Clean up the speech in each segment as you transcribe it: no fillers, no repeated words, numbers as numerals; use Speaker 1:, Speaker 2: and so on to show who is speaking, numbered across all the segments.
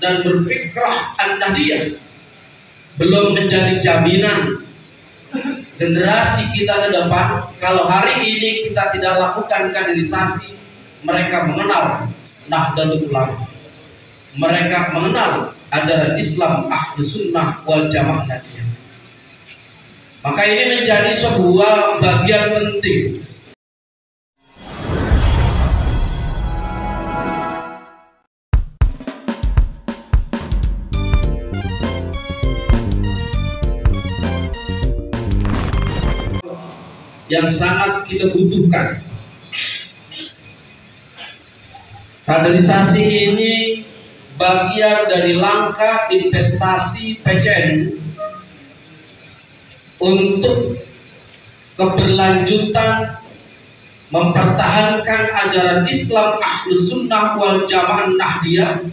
Speaker 1: dan berfikrah an-nahdiyah belum menjadi jaminan generasi kita ke depan. Kalau hari ini kita tidak lakukan kaderisasi, mereka mengenal Nahdlatul Ulama, mereka mengenal ajaran Islam Ahlus Sunnah wal Jamaah Nahdiyah. Maka ini menjadi sebuah bagian penting yang sangat kita butuhkan. Kaderisasi ini bagian dari langkah investasi PCNU untuk keberlanjutan mempertahankan ajaran Islam Ahlus Sunnah wal Jamaah Nahdiyah.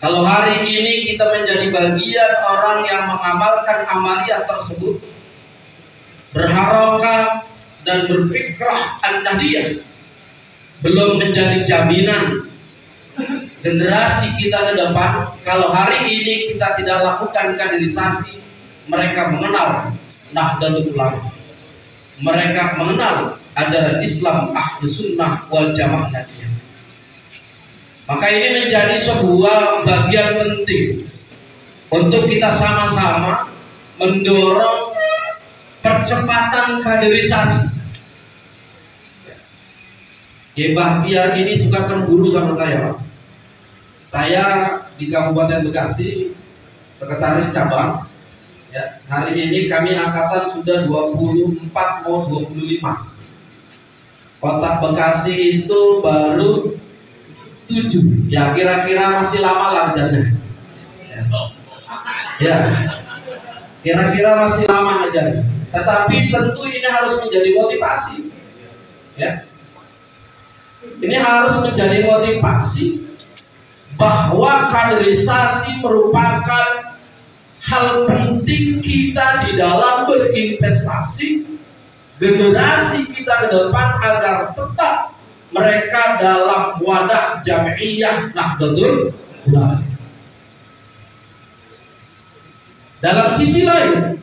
Speaker 1: Kalau hari ini kita menjadi bagian orang yang mengamalkan amaliyah tersebut, berharakah dan berfikrah an-nahdiyah belum menjadi jaminan generasi kita ke depan. Kalau hari ini kita tidak lakukan kaderisasi, mereka mengenal Nahdlatul Ulama, mereka mengenal ajaran Islam Ahlus Sunnah wal Jamaah Nahdiyah. Maka ini menjadi sebuah bagian penting untuk kita sama-sama mendorong percepatan kaderisasi. Mbah Piar ini suka cemburu sama saya, Pak. Saya di Kabupaten Bekasi, sekretaris cabang. Ya, hari ini kami angkatan sudah 24 mau 25. Kota Bekasi itu baru 7. Ya, kira-kira masih lama lah aja. Ya. Kira-kira masih lama aja. Tetapi tentu ini harus menjadi motivasi, ya. Ini harus menjadi motivasi bahwa kaderisasi merupakan hal penting kita di dalam berinvestasi generasi kita ke depan agar tetap mereka dalam wadah jami'iyah Nahdlatul Ulama. Dalam sisi lain,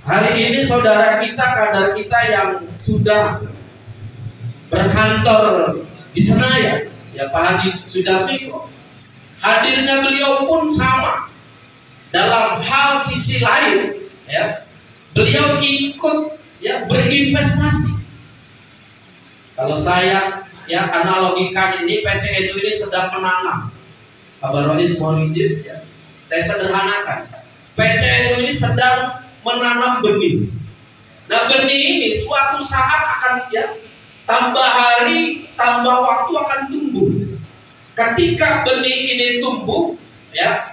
Speaker 1: hari ini saudara kita, kader kita yang sudah berkantor di Senayan, ya Pak Haji Sudjarmiko, hadirnya beliau pun sama. Dalam hal sisi lain, ya, beliau ikut ya berinvestasi. Kalau saya ya analogikan ini, PCNU ini sedang menanam. Abah Rois mohon izin, ya, saya sederhanakan. PCNU ini sedang menanam benih. Nah, benih ini suatu saat akan ya tambah hari, tambah waktu akan tumbuh. Ketika benih ini tumbuh, ya,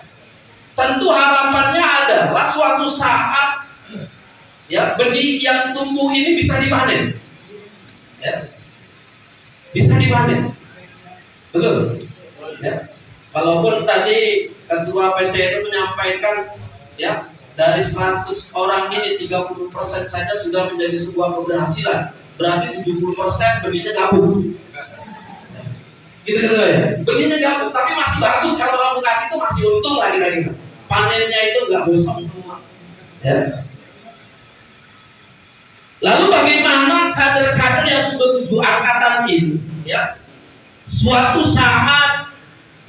Speaker 1: tentu harapannya adalah suatu saat ya benih yang tumbuh ini bisa dipanen. Ya. Bisa dipanen. Betul? Ya. Walaupun tadi Ketua PCNU menyampaikan ya dari 100 orang ini 30% saja sudah menjadi sebuah keberhasilan. Berarti 70% benihnya gabung. Gitu ya. Benihnya gabung, tapi masih bagus kalau orang Bekasi itu masih untung lah kira-kira. Panennya itu nggak gosong semua. Ya. Lalu bagaimana kader-kader yang sudah 7 angkatan ini, ya, suatu saat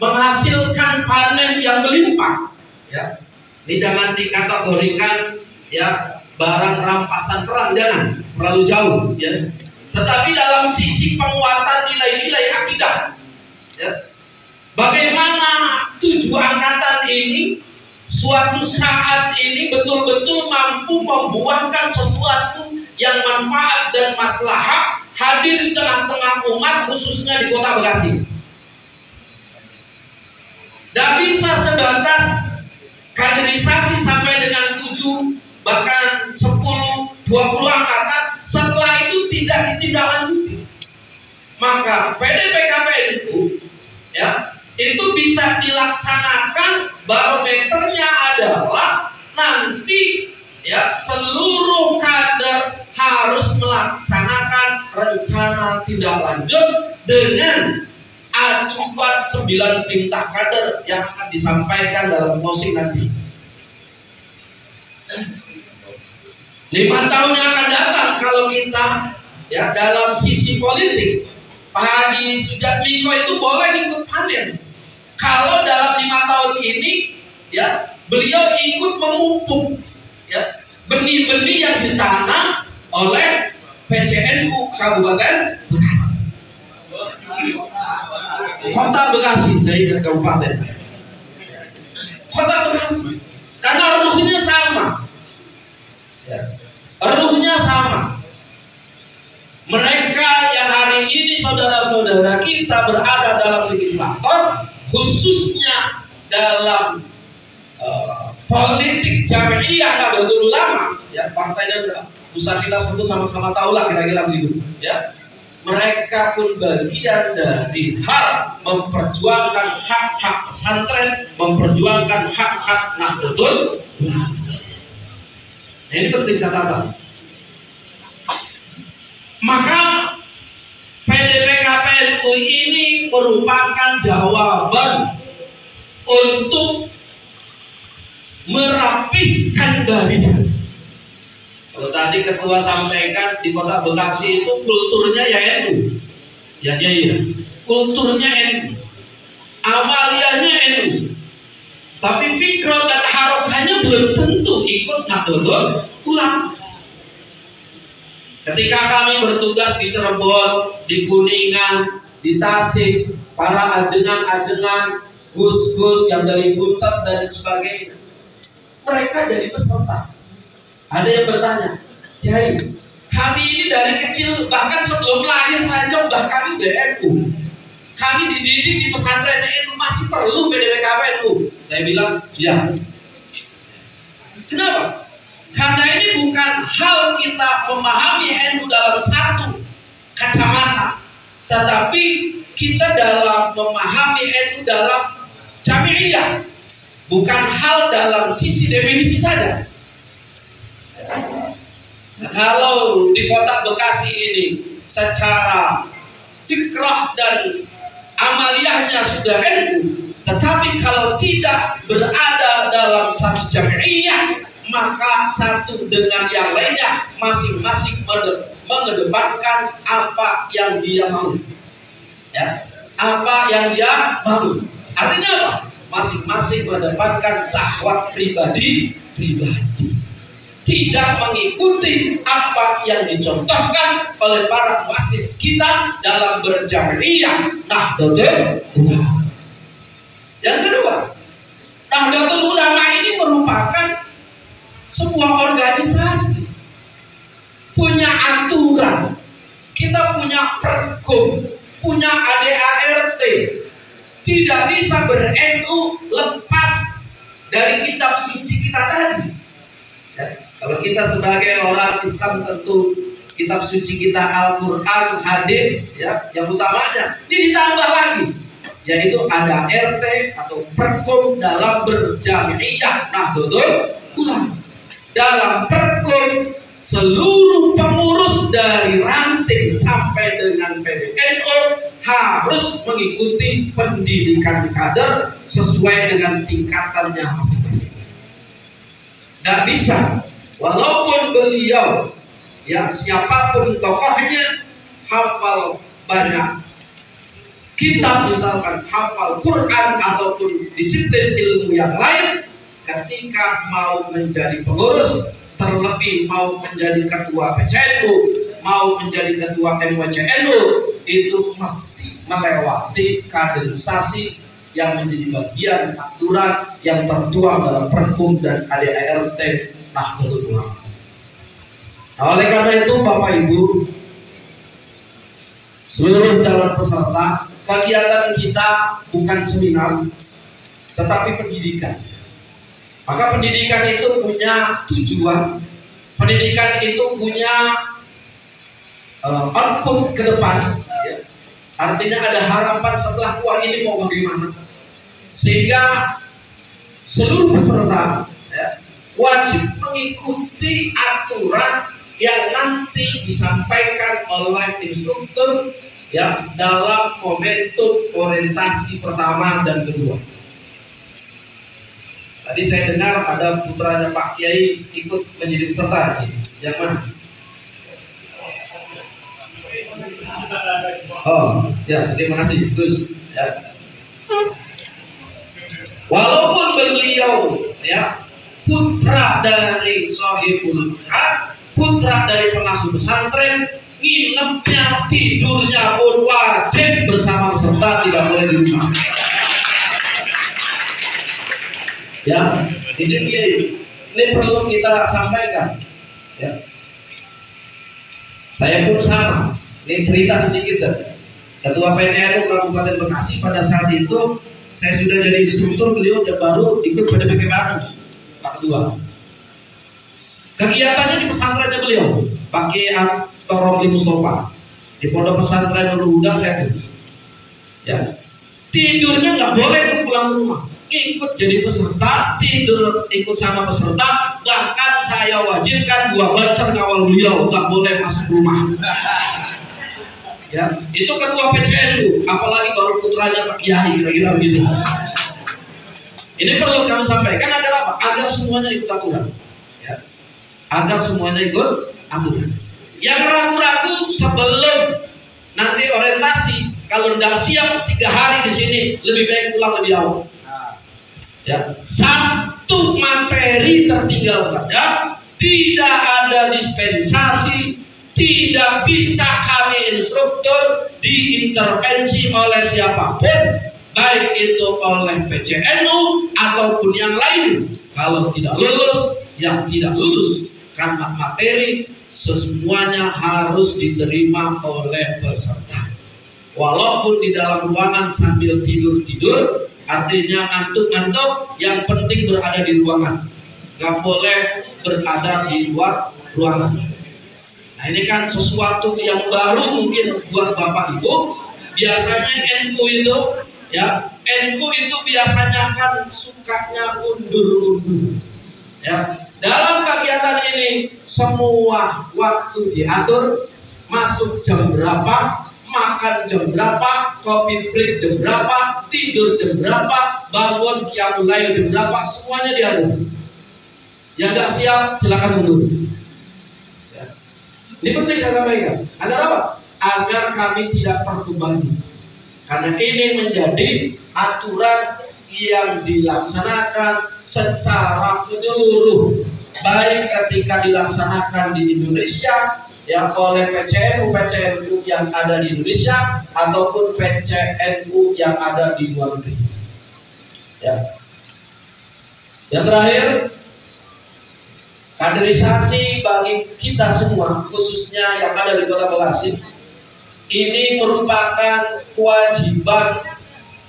Speaker 1: menghasilkan panen yang melimpah, ya. Ini jangan dikategorikan ya barang rampasan perang, jangan terlalu jauh, ya. Tetapi dalam sisi penguatan nilai-nilai akidah, ya, bagaimana 7 angkatan ini suatu saat ini betul-betul mampu membuahkan sesuatu yang manfaat dan maslahat hadir di tengah-tengah umat, khususnya di Kota Bekasi. Dan bisa sebatas kaderisasi sampai dengan 7 bahkan 10, 20 angkatan, setelah itu tidak ditindaklanjuti. Maka PDPKPNU ya itu bisa dilaksanakan, barometernya adalah nanti ya seluruh kader harus melaksanakan rencana tindak lanjut dengan adalah cuma 9 perintah kader yang akan disampaikan dalam closing nanti. 5 tahun yang akan datang kalau kita ya dalam sisi politik, Pak Haji Sujatmiko itu boleh ikut panen. Kalau dalam 5 tahun ini ya beliau ikut memupuk ya benih-benih yang ditanam oleh PCNU Kabupaten Bekasi. Kota Bekasi, saya ingat kabupaten. Kota Bekasi. Karena ruhnya sama. Ya. Ruhnya sama. Mereka yang hari ini saudara-saudara kita berada dalam legislator, khususnya dalam politik Jami'iyah Nahdlatul Ulama, ya partainya usah kita sebut sama-sama tahu lah kira-kira begitu, ya. Mereka pun bagian dari hak memperjuangkan hak-hak pesantren, memperjuangkan hak-hak Nahdlatul Ulama. Nah, ini penting catatan. Maka PDPKPNU ini merupakan jawaban untuk merapihkan barisan. Kalau tadi ketua sampaikan di Kota Bekasi itu kulturnya ya NU, ya kulturnya NU, amaliyahnya NU, tapi fikrah dan harokahnya belum tentu ikut Nahdlatul Ulama. Ketika kami bertugas di Cirebon, di Kuningan, di Tasik, para ajengan-ajengan, gus-gus yang dari Buntet dan sebagainya, mereka jadi peserta. Ada yang bertanya, Kiai, kami ini dari kecil bahkan sebelum lahir saja udah kami DNU. Kami dididik di pesantren NU, masih perlu PDPKPNU. Saya bilang, ya. Kenapa? Karena ini bukan hal kita memahami NU dalam satu kacamata, tetapi kita dalam memahami NU dalam Jami'iyah, bukan hal dalam sisi definisi saja. Nah, kalau di Kota Bekasi ini secara fikrah dan amaliyahnya sudah NU, tetapi kalau tidak berada dalam satu Jami'iyah, maka satu dengan yang lainnya masing-masing mengedepankan apa yang dia mau, ya, apa yang dia mau. Artinya apa? Masing-masing mengedepankan syahwat pribadi, tidak mengikuti apa yang dicontohkan oleh para muassis kita dalam berjami'iyah Nahdlatul Ulama. Yang kedua, Nahdlatul Ulama ini merupakan sebuah organisasi, punya aturan, kita punya pergub, punya ADART, tidak bisa ber-NU lepas dari kitab suci kita tadi. Ya, kalau kita sebagai orang Islam tentu kitab suci kita Al-Quran, hadis, ya, yang utamanya. Ini ditambah lagi, yaitu ADART atau pergub dalam berjami'iyah Nahdlatul Ulama. Dalam pergub seluruh pengurus dari ranting sampai dengan PBNU harus mengikuti pendidikan kader sesuai dengan tingkatannya masing-masing. Tidak bisa, walaupun beliau, ya siapapun tokohnya, hafal banyak kitab, misalkan hafal Quran ataupun disiplin ilmu yang lain, ketika mau menjadi pengurus, terlebih mau menjadi ketua PCNU, mau menjadi ketua MWCNU, itu mesti melewati kaderisasi yang menjadi bagian aturan yang tertuang dalam pergub dan ADART Nahdlatul Ulama. Nah, oleh karena itu Bapak Ibu, seluruh calon peserta, kegiatan kita bukan seminar, tetapi pendidikan. Maka pendidikan itu punya tujuan, pendidikan itu punya output ke depan, ya. Artinya ada harapan setelah keluar ini mau bagaimana, sehingga seluruh peserta, ya, wajib mengikuti aturan yang nanti disampaikan oleh instruktur ya dalam momentum orientasi pertama dan kedua. Tadi saya dengar ada putranya Pak Kiai ikut menjadi peserta. Yang mana? Oh, ya, terima kasih. Terus, ya. Walaupun beliau, ya, putra dari Sohibul Quran, putra dari pengasuh pesantren, nginepnya, tidurnya pun wajib bersama peserta, tidak boleh di rumah. Ya, ini perlu kita sampaikan. Ya. Saya pun sama. Ini cerita sedikit saja. Ketua PCNU Kabupaten Bekasi pada saat itu saya sudah jadi instruktur, beliau baru ikut PDPK baru, Pak Ketua. Kegiatannya di pesantrennya beliau, Pak Kiai Toromli Mustafa, di pondok pesantren Nurul Huda saya tuh. Ya, tidurnya nggak boleh tuh pulang ke rumah. Ikut jadi peserta, tidur ikut sama peserta, bahkan saya wajibkan 2 bacar kawal beliau, nggak boleh masuk rumah. Ya, itu ketua PCNU, apalagi baru putranya Pak Kiai, kira-kira begitu. Ini perlu kami sampaikan agar apa? Agar semuanya ikut aturan. Ya, agar semuanya ikut aturan. Yang ragu-ragu sebelum nanti orientasi, kalau tidak siap 3 hari di sini, lebih baik pulang lebih awal. Ya, 1 materi tertinggal saja, tidak ada dispensasi, tidak bisa kami instruktur diintervensi oleh siapapun, baik itu oleh PCNU ataupun yang lain. Kalau tidak lulus, ya tidak lulus, karena materi semuanya harus diterima oleh peserta. Walaupun di dalam ruangan sambil tidur-tidur, artinya ngantuk-ngantuk, yang penting berada di ruangan, nggak boleh berada di luar ruangan. Nah, ini kan sesuatu yang baru mungkin buat Bapak Ibu. Biasanya NU itu, ya, NU itu biasanya kan sukanya undur-undur. Ya, dalam kegiatan ini semua waktu diatur, masuk jam berapa, makan jam berapa, kopi break jam berapa, tidur jam berapa, bangun qiyamul lail jam berapa, semuanya diatur. Yang nggak siap silakan mundur. Ya. Ini penting saya sampaikan. Agar apa? Agar kami tidak terbebani. Karena ini menjadi aturan yang dilaksanakan secara menyeluruh, baik ketika dilaksanakan di Indonesia, ya, oleh PCNU yang ada di Indonesia ataupun PCNU yang ada di luar negeri. Ya. Yang terakhir, kaderisasi bagi kita semua, khususnya yang ada di Kota Bekasi, ini merupakan kewajiban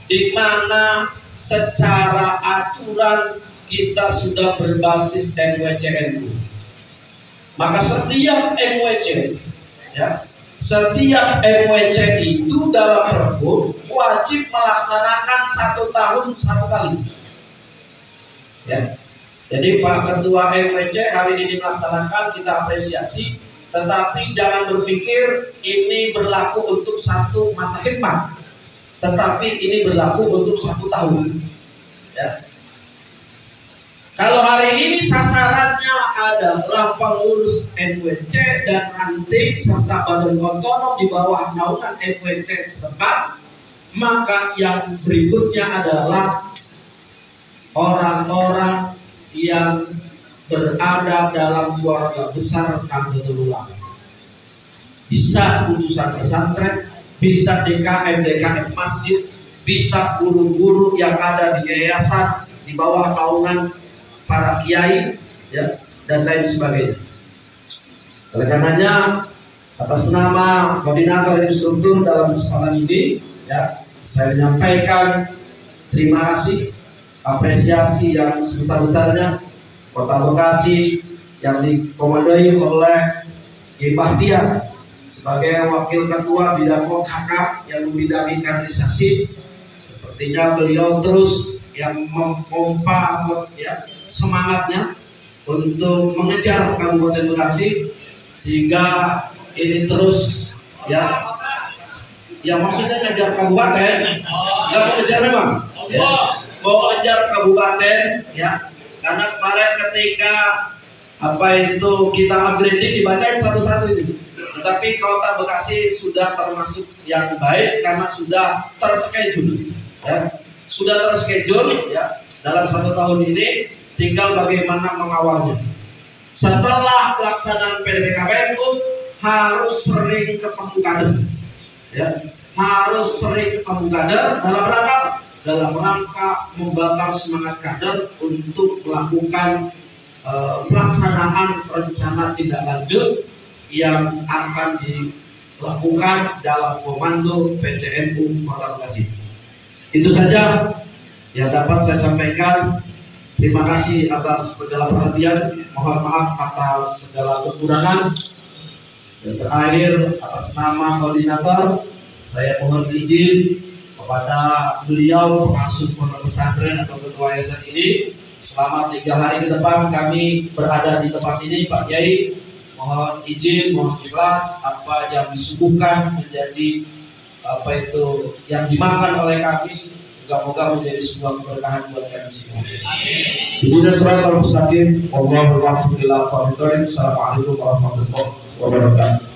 Speaker 1: di mana secara aturan kita sudah berbasis MWCNU. Maka setiap MWC, ya, setiap MWC itu dalam Pergub wajib melaksanakan 1 tahun 1 kali. Ya. Jadi Pak Ketua MWC hari ini melaksanakan, kita apresiasi, tetapi jangan berpikir ini berlaku untuk 1 masa khidmat, tetapi ini berlaku untuk 1 tahun. Ya. Kalau hari ini sasarannya adalah pengurus MWC dan ranting serta badan otonom di bawah naungan MWC setempat, maka yang berikutnya adalah orang-orang yang berada dalam keluarga besar Nahdlatul Ulama. Bisa utusan pesantren, bisa DKM masjid, bisa guru-guru yang ada di yayasan di bawah naungan para kiai, ya, dan lain sebagainya. Oleh karenanya, atas nama koordinator instruktur dalam kesempatan ini, ya, saya menyampaikan terima kasih, apresiasi yang sebesar-besarnya Kota Bekasi yang dikomandoi oleh Kiai Bahtiar sebagai Wakil Ketua Bidang OKK yang membidangi kaderisasi. Sepertinya beliau terus yang memompa, ya, semangatnya untuk mengejar Kabupaten Bekasi sehingga ini terus, ya, Ya maksudnya ngejar kabupaten, nggak mau ngejar memang. Ya. Mau ngejar kabupaten, ya. Karena kemarin ketika apa itu kita upgrading dibacain satu-satu itu. Tetapi Kota Bekasi sudah termasuk yang baik karena sudah terschedule, ya. Sudah terschedule, ya. Dalam 1 tahun ini tinggal bagaimana mengawalnya. Setelah pelaksanaan PDPKPNU harus sering ketemu kader, ya. Harus sering ketemu kader dalam rangka membakar semangat kader untuk melakukan pelaksanaan rencana tindak lanjut yang akan dilakukan dalam komando PCNU Kota Bekasi. Itu saja yang dapat saya sampaikan. Terima kasih atas segala perhatian. Mohon maaf atas segala kekurangan. Dan terakhir, atas nama koordinator, saya mohon izin kepada beliau pengasuh pondok pesantren atau ketua yayasan ini, selama 3 hari ke depan kami berada di tempat ini, Pak Kiai. Mohon izin, mohon ikhlas, apa yang disuguhkan menjadi apa itu yang dimakan oleh kami, semoga menjadi sebuah keberkahan buat kami semua. Ibunda Suratul Mustaqim, Assalamualaikum warahmatullahi wabarakatuh.